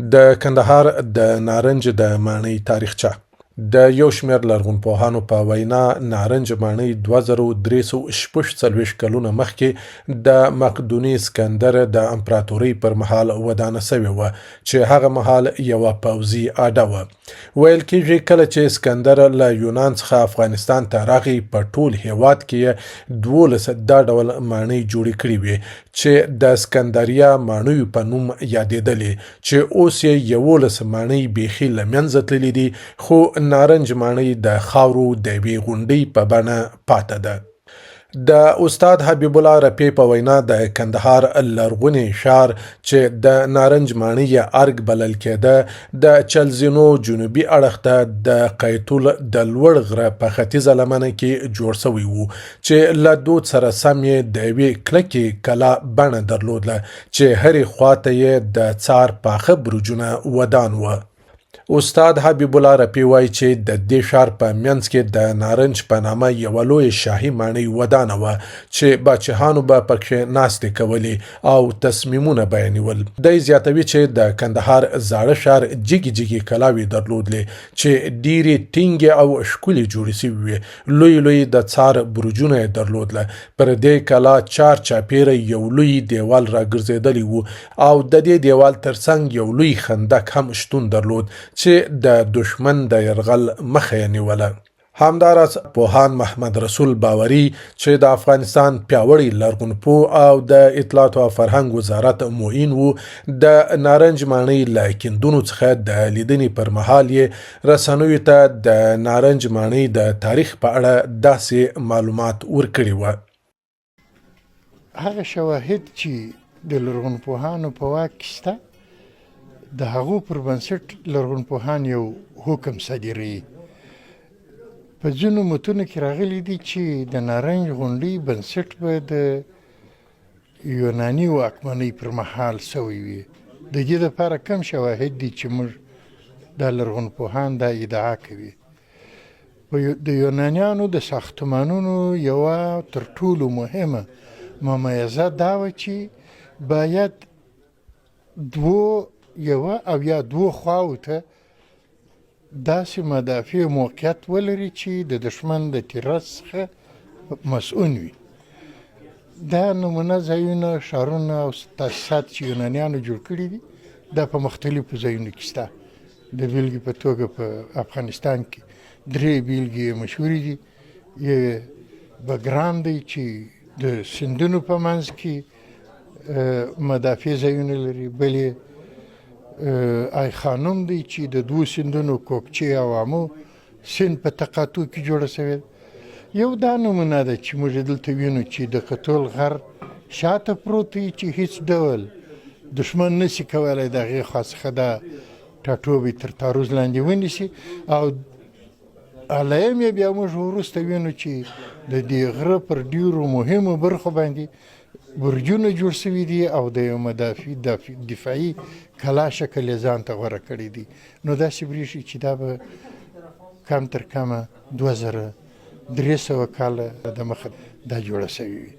د کندهار د نارنج د ماڼۍ تاریخچه د یو شمېر لرغونپوهانو په وینا نارنج ماڼۍ 2346 کلونه مخکې د مقدوني اسکندر د امپراتورۍ پر مهال ودانه سوې وه چې هغه مهال یوه پوځي اډه وه. ویل کېږي کله چې اسکندر له یونان څخه افغانستان ته راغی په ټول هېواد کې یې 12 دا ډول ماڼۍ جوړې کړې وې چې د اسکندریه ماڼیو په نوم یادېدلې چې اوس یې 11 ماڼۍ بیخي له منځه تللې دي خو نارنج ماڼۍ د خاورو د یوې غونډۍ په بڼه پاته ده. د استاد حبیب الله رفیع په وینا د کندهار لرغونی ښار چې د نارنج ماڼۍ ارګ بلل کېده د چلزینو جنوبي اړخ ته د قیتول د لوړ غره په ختیځه لمنه کې جوړ سوی وو چې له دود سره سم یې د یوې کلکې کلا بڼه درلودله چې هرې خواته یې د څار پاخه برجونه ودان وه. استاد حبیب الله رفیع وایي چې د دې ښار په منځ کې د نارنج په نامه یوه لویه شاهي ماڼۍ ودانه وه چې باچهانو به پکښې ناستې کولې او تصمیمونه به یې نیول. دی زیاتوي چې د کندهار زاړه ښار جګې جګې کلاوې درلودلې چې ډېرې ټینګې او ښکلې جوړې سوي وې. لوی لوی د څار برجونه یې درلودله. پر دې کلا چار چاپېره یو لوی دیوال راګرځېدلی و او د دې دیوال ترڅنګ یو لوی خندق هم شتون درلود چې د دشمن د یرغل مخه یې نیوله. همداراز پوهان محمد رسول باوري چې د افغانستان پیاوړی لرغونپوه او د اطلاعات او فرهنګ وزارت معین وو د نارنج ماڼۍ له کیندونو څخه د لیدنې پر مهال یې رسنیو ته د نارنج ماڼۍ د تاریخ په اړه داسې معلومات ورکړي وو. هغه شواهد چې د لرغونپوهانو په واک کې شته د هغو پر بنسټ لرغونپوهان یو حکم صادروي. په ځینو متونو کې راغلي دي چې د نارنج غونډۍ بنسټ به د یوناني واکمنۍ پر مهال سوی وي. د دې دپاره کم شواهد دي چې موږ دا لرغونپوهان دا ادعا کوي. د یونانیانو د ساختمانونو یوه تر ټولو مهمه ممیزه دا وه چې باید یوه او یا دوه خواو ته داسې مدافع موقعیت ولري چې د دشمن د تیرس څخه مسئول وي. دا نمونه ځایونه ښارونه او تاسیسات چې یونانیانو جوړ کړي دي دا په مختلفو ځایونو کې شته. د بیلګې په توګه په افغانستان کې 3 بیلګې مشهورې دي. یو بګرام دی چې د سیندونو په منځ کې مدافع ځایونه لري. بلې آی خانم دی چې د 2 سیندونو کوکچې او امو سیند په تقاطع کې جوړه سوې ده. یو دا نمونه ده چې موږ دلته وینو چې د قتول غر شاته پروت وي چې هیڅ ډول دشمن نشي کولی د هغې خوا څخه دا ټاټوبی تر تعرض لاندې ونیسي. او علایم یې بیا موږ وروسته وینو چې د دې غره پر ډېرو مهمو برخو باندې برجونه جوړ سوي دي او د یو دفاعي کلا شکل یې ځان ته غوره کړی دي. نو داسې برېښي چې دا به کم تر کمه 2300 کاله د مخه دا جوړه سوي وي.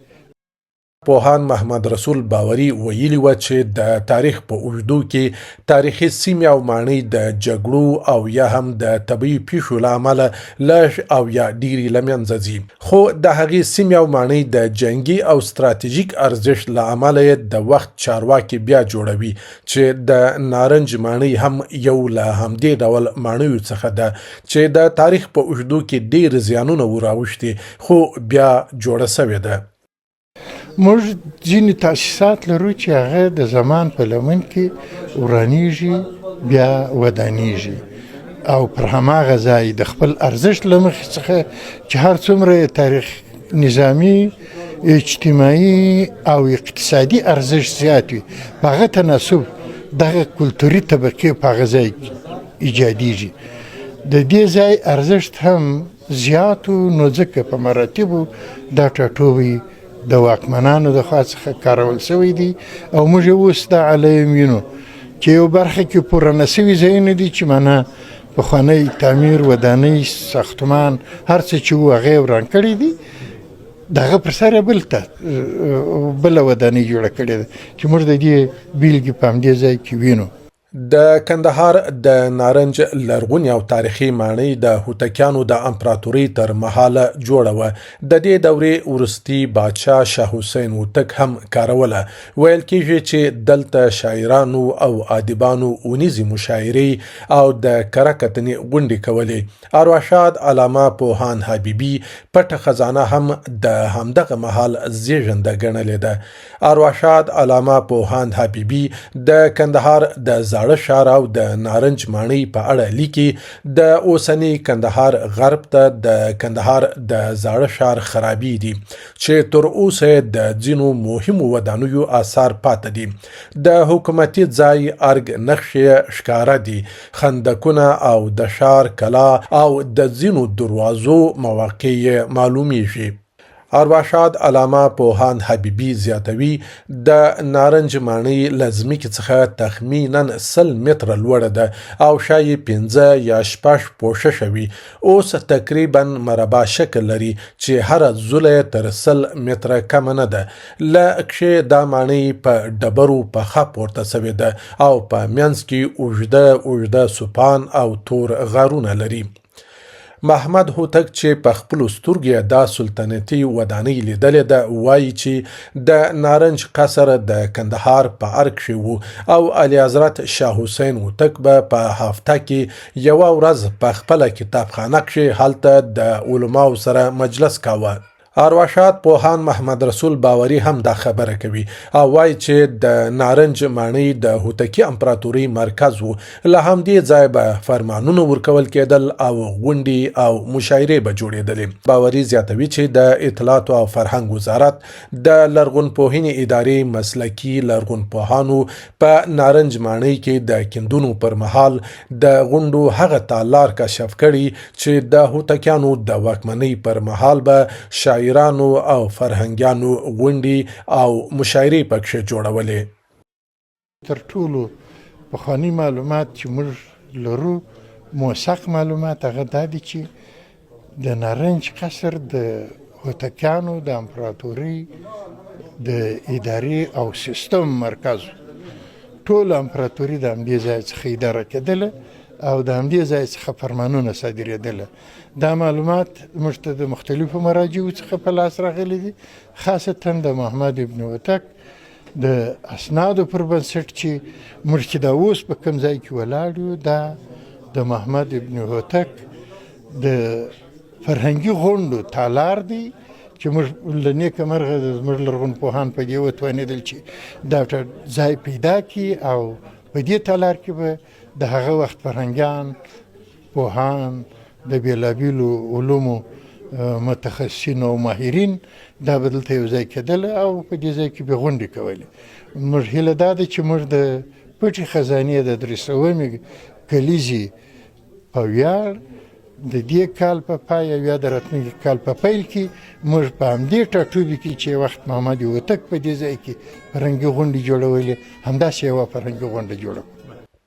پوهان محمد رسول باوري ویلي و چې د تاریخ په اوږدو کې تاریخي سیمې او ماڼۍ د جګړو او یا هم د طبیعي پیښو له امله لږ او یا ډېرې له منځه ځي. خو د هغې سیمې او ماڼۍ د جنګي او ستراتیژیک ارزښت له امله یې د وخت چارواکي بیا جوړوي چې د نارنج ماڼۍ هم یو له همدې ډول ماڼیو څخه ده چې د تاریخ په اوږدو کې ډېر زیانونه وراوښتي خو بیا جوړه سوې ده. موږ ځینې تاسیسات لرو چې هغه د زمان په لمن کې ورانیږي بیا ودانیږي او پر هماغه ځای د خپل ارزښت له مخې څخه چې هر څومره تاریخ نظامي اجتماعي او اقتصادي ارزښت زیات وي په هغه تناسب دغه کلتوري طبقې په هغه ځای ایجادیږي. د دې ځای ارزښت هم زیات نو ځکه په مراتبو دا ټاټوبی د واکمنانو د خوا څخه کارول سوی دي او موږ اوس دا علایم وینو چې یو برخه کې پوره سوي ځایونه دي چې معنا پخوانی تعمیر ودانۍ ساختمان هر څه چې و هغه یې وران کړي دي. دغه پر سر بله ودانۍ جوړه کړې ده چې موږ د دې بیلګې په همدې ځای کې وینو. د کندهار د نارنج لرغونی او تاریخي ماڼۍ د هوتکیانو د امپراتورۍ تر مهاله جوړه وه. د دې دورې وروستي بادشاه شاه حسین هوتک هم کاروله. ویل کېږي چې دلته شاعرانو او ادیبانو اونیزې مشاعرې او د کره کتنې غونډې کولې. ارواښاد علامه پوهاند حبیبي پټه خزانه هم د همدغه مهال زیږنده ګڼلې ده. ارواښاد علامه پوهاند حبیبي د کندهار د زاړه ښار او د نارنج ماڼۍ په اړه لیکي. د اوسني کندهار غرب ته د کندهار د زاړه ښار خرابې دي چې تر اوسه د ځینو مهمو ودانیو آثار پاتې دي. د حکومتي ځای ارګ نقشې ښکاره دي. خندقونه او د ښار کلا او د ځینو دروازو مواقع معلومیږي. ارواښاد علامه پوهاند حبیبي زیاتوي د نارنج ماڼۍ له ځمکې څخه تخمینا 100 متره لوړه ده او ښایي 5 یا 6 پوښښه وي. اوس تقریبا مربع شکل لري چې هره زوله تر 100 متره کمه نه ده. له کښې دا ماڼۍ په ډبرو پخه پورته سوې ده او په منځ کې اوږده سوپان او تور غارونه لري. محمد هوتک چې په خپلو سترګو دا سلطنتي ودانۍ لیدلې ده وایي چې د نارنج قصر د کندهار په ارګ کښې و او اعلیحضرت شاه حسین هوتک به په هفته کې یوه ورځ په خپله کتابخانه کښې هلته د علماو سره مجلس کاوه. ارواښاد پوهاند محمد رسول باوري هم دا خبره کوي او وایي چې د نارنج ماڼۍ د هوتکي امپراتورۍ مرکز و. له همدې ځایه به فرمانونه ورکول کېدل او غونډې او مشاعرې به جوړېدلې. باوري زیاتوي چې د اطلاعاتو او فرهنګ وزارت د لرغونپوهنې ادارې مسلکي لرغونپوهانو په نارنج ماڼۍ کې د کیندونو پر مهال د غونډو هغه تالار کشف کړي چې د هوتکیانو د واکمنۍ پر مهال به شاعرانو او فرهنګیانو غونډې او مشاعرې پکښې جوړولې. تر ټولو پخواني معلومات چې موږ لرو موثق معلومات هغه دا دي چې د نارنج قصر د هوتکیانو د امپراتورۍ د ادارې او سیستم مرکز. ټول امپراتوري د همدې ځای څخه اداره کېدله او د همدې ځای څخه فرمانونه صادرېدله. دا معلومات موږ ته د مختلفو مراجعو څخه په لاس راغلي دي، خاصتا د محمد ابن هوتک د اسنادو پر بنسټ چې موږ چې دا اوس په کوم ځای کې ولاړ یو دا د محمد ابن هوتک د فرهنګي غونډو تالار دی چې موږ له نیکه مرغه زموږ لرغونپوهان په دې وتوانېدل چې دا ځای پیدا کړي او په دې تالار کې به د هغه وخت فرهنګیان، پوهان، د بېلابېلو علومو متخصصین او ماهرین دا به دلته یو ځای کېدله او په دې ځای کې به غونډې کولې. موږ هیله دا ده چې موږ د پټې خزانې د 300مې کلیزې په ویاړ د دې کال په پای یا د راتلونکي کال په پیل کې موږ په همدې ټاټوبي کې چې وخت محمد هوتک په دې ځای کې فرهنګي غونډې جوړولې همداسې یوه فرهنګي غونډه جوړه.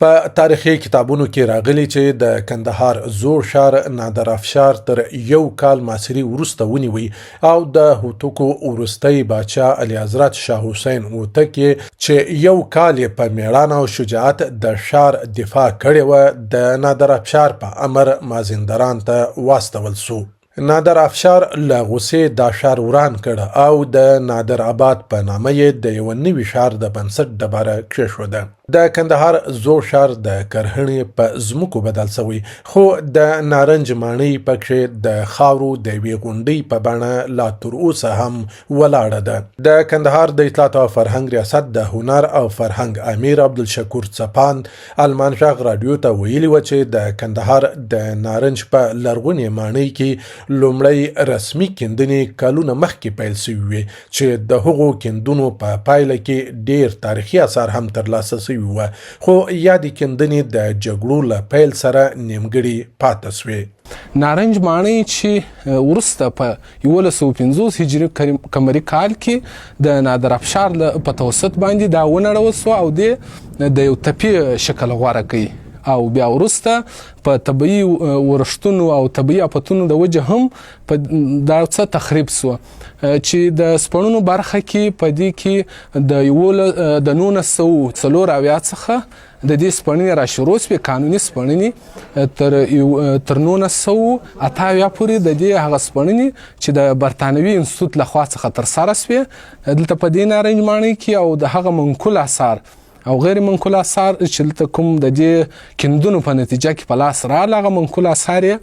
په تاریخي کتابونو کې راغلي چې د کندهار زوړ ښار نادر افشار تر 1 کال محاصرې وروسته ونیوی او د هوتکو وروستی باچا اعلیحضرت شاه حسین هوتک چې 1 کال په میړانه او شجاعت د ښار دفاع کړې وه د نادر افشار په امر مازندران ته واستول سو. نادر افشار له غوسې دا ښار وران کړ او د نادر آباد په نامه یې د یوه نوي ښار د بنسټ ډبره کېښوده. د کندهار زوړ ښار د کرهڼې په ځمکو بدل شوی خو د نارنج ماڼۍ پکښې د خاورو د یوې غونډۍ په بڼه لا تر اوسه هم ولاړه ده. د کندهار د اطلاعات او فرهنګ ریاست د هنر او فرهنګ امیر عبدالشکور څپاند المان غږ راډیو ته ویلي وه چې د کندهار د نارنج په لرغونې ماڼۍ کې لومړی رسمي کیندنې کلونه مخکې پیل شوي وې چې د هغو کیندونو په پایله کې ډیر تاریخي اثار هم ترلاسه شوي وه خو یادې کیندنې د جګړو له پیل سره نیمګړې پاتې شوې. نارنج ماڼۍ چې وروسته په 1150 هجري قمري کال کې د نادر افشار په توسط باندې دا ونړول سوه او د یو تپې شکل غوره کوي او بیا وروسته په طبیعي ورښتونو او طبیعي آفتونو د وجه هم دا څه تخریب سو چې د سپڼونو برخه کې په دې کې د 1940 څخه د دې سپڼنې را شروع سوې قانوني سپڼنې تر 1988 پورې د دې هغه سپڼنې چې د برتانوي انستیتوت لخوا څخه ترسره سوې دلته په دې نارنج ماڼۍ کې او د هغه منقول آثار او غیر منقول آثار چې دلته کوم د دې کیندونو په نتیجه کې په لاس راغله هغه منقول آثار یې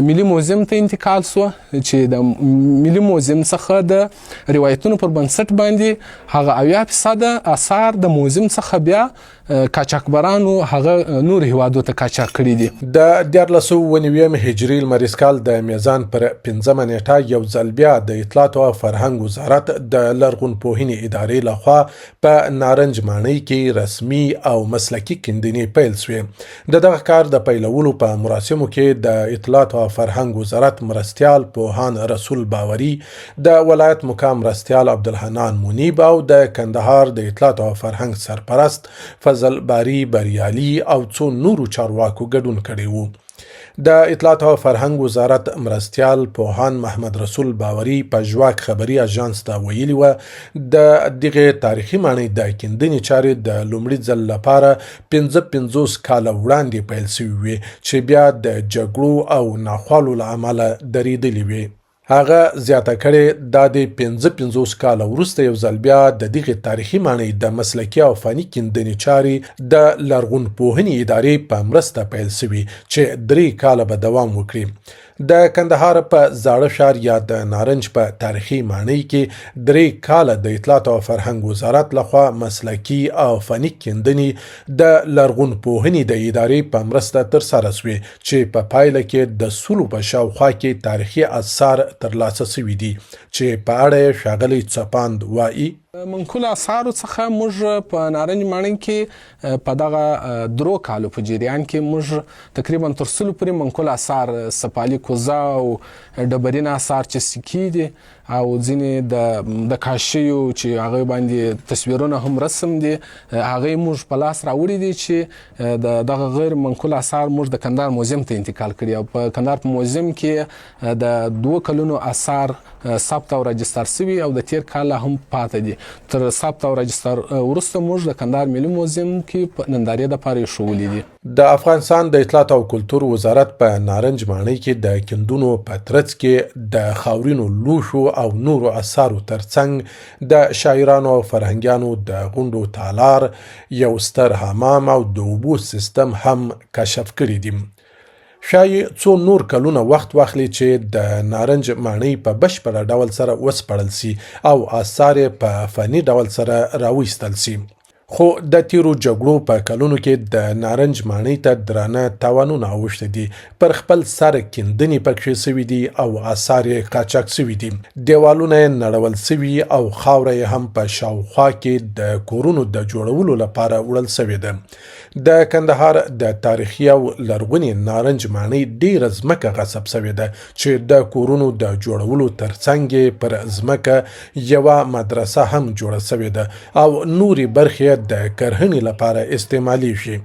ملي موزیم ته انتقال سو چې د ملي موزیم څخه د روایتونو پر بنسټ باندې هغه 80% آثار د موزیم څخه بیا قاچاقبرانو هغه نور هیوادو ته قاچاق کړي دي. د 1499 هجري لمریز کال د میزان پر 5 نیټه یو ځل بیا د اطلاعات او فرهنګ وزارت د لرغونپوهنې ادارې لخوا په نارنج ماڼۍ کې رسمي او مسلکي کیندنې پیل شوې. دغه کار د پیلولو په مراسمو کې د اطلاعات او فرهنګ وزارت مرستیال پوهان رسول باوري، د ولایت مقام مرستیال عبدالحنان منیب او د کندهار د اطلاعات او فرهنګ سرپرست فضل باری بریالي او څو نورو چارواکو ګډون کړی وو. د اطلاعات او فرهنګ وزارت مرستیال پوهان محمد رسول باوري په ژواک خبري اژانس ته ویلي و د دغه تاریخي ماڼۍ د کیندنې چارې د لومړي ځل لپاره 55 کاله وړاندې پیل شوې وې چې بیا د جګړو او ناخوالو له امله درېدلې وې. هغه زیاته کړې دا د 55 کاله وروسته یو ځل بیا د دغه تاریخي ماڼۍ د مسلکي او فني کیندنې چارې د لرغونپوهنې ادارې په مرسته پیل شوي چې 3 کاله به دوام وکړي. د کندهار په زاړه ښار یا د نارنج په تاریخي ماڼۍ کې 3 کاله د اطلاعات او فرهنګ وزارت لخوا مسلکي او فني کیندنې د لرغونپوهنې د ادارې په مرسته ترسره شوې چې په پایله کې د سلو په شاوخوا کې تاریخي آثار ترلاسه شوي دي چې په اړه ښاغلی څپاند وایي. منقول آثارو څخه موږ په نارنج ماڼۍ کې په دغه 3 کالو په جریان کې موږ تقریبا تر 100 پورې منقول آثار سپالي کوزه او ډبرین آثار چې سکې دي او ځینې د کاشیو چې هغه باندې تصویرونه هم رسم دي هغه موږ په لاس راوړي دي چې دغه غیر منقول آثار موږ د کندهار موزیم ته انتقال کړي او په کندهار په موزیم کې د 2 کلونو آثار ثبت او رجستر شوي او د تیر کال هم پاتې دي. تر ثبت او رجستر وروسته موږ د کندهار ملي موزیم کې نندارې لپاره ایښولي دي. د افغانستان د اطلاعات او کلتور وزارت په نارنج ماڼۍ کې د کیندونو په ترڅ کې د خاورینو لوښو او نورو اثارو ترڅنګ د شاعرانو او فرهنګیانو د غونډو تالار، یو ستر حمام او د اوبو سیستم هم کشف کړي دي. شاید څو نور کلونه وخت واخلي چې د نارنج ماڼۍ په بشپړه ډول سره وسپړل سي او آثار په فني ډول سره راویستل سي. خو د تیرو جګړو په کلونو کې د نارنج ماڼۍ ته درانه تاوانونه اوښتي دي. پر خپل سر کیندنې پکښې سوي دي او آثار یې قاچاق سوي دي. دیوالونه یې نړول سوي او خاوره یې هم په شاوخوا کې د کورونو د جوړولو لپاره وړل سوې ده. د کندهار د تاریخي او لرغونې نارنج ماڼۍ ډیره ځمکه غصب سوې ده چې د کورونو د جوړولو ترڅنګ پر ځمکه یوه مدرسه هم جوړه سوې ده او نورې برخې د کرهنې لپاره استعمالي شي.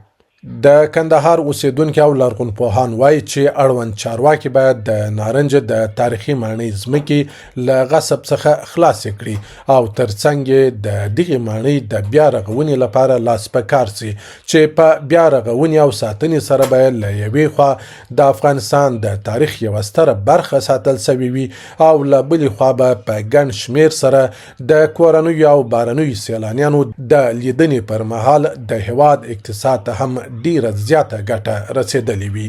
د کندهار اوسیدونکي او لرغونپوهان وایي چې اړوند چارواکي باید د نارنج د تاریخي ماڼۍ ځمکې له غصب څخه خلاصې کړي او ترڅنګ د دغې ماڼۍ د بیا رغونې لپاره لاس په کار سي چې په بیا رغونې او ساتنې سره به له یوې خوا د افغانستان د تاریخ یوه ستره برخه ساتل سوې وي او له بلې خوا به په ګڼ شمېر سره د کورنیو او بهرنیو سیلانیانو د لیدنې پر مهال د هېواد اقتصاد ته هم ډیره زیاته ګټه رسېدلې وي.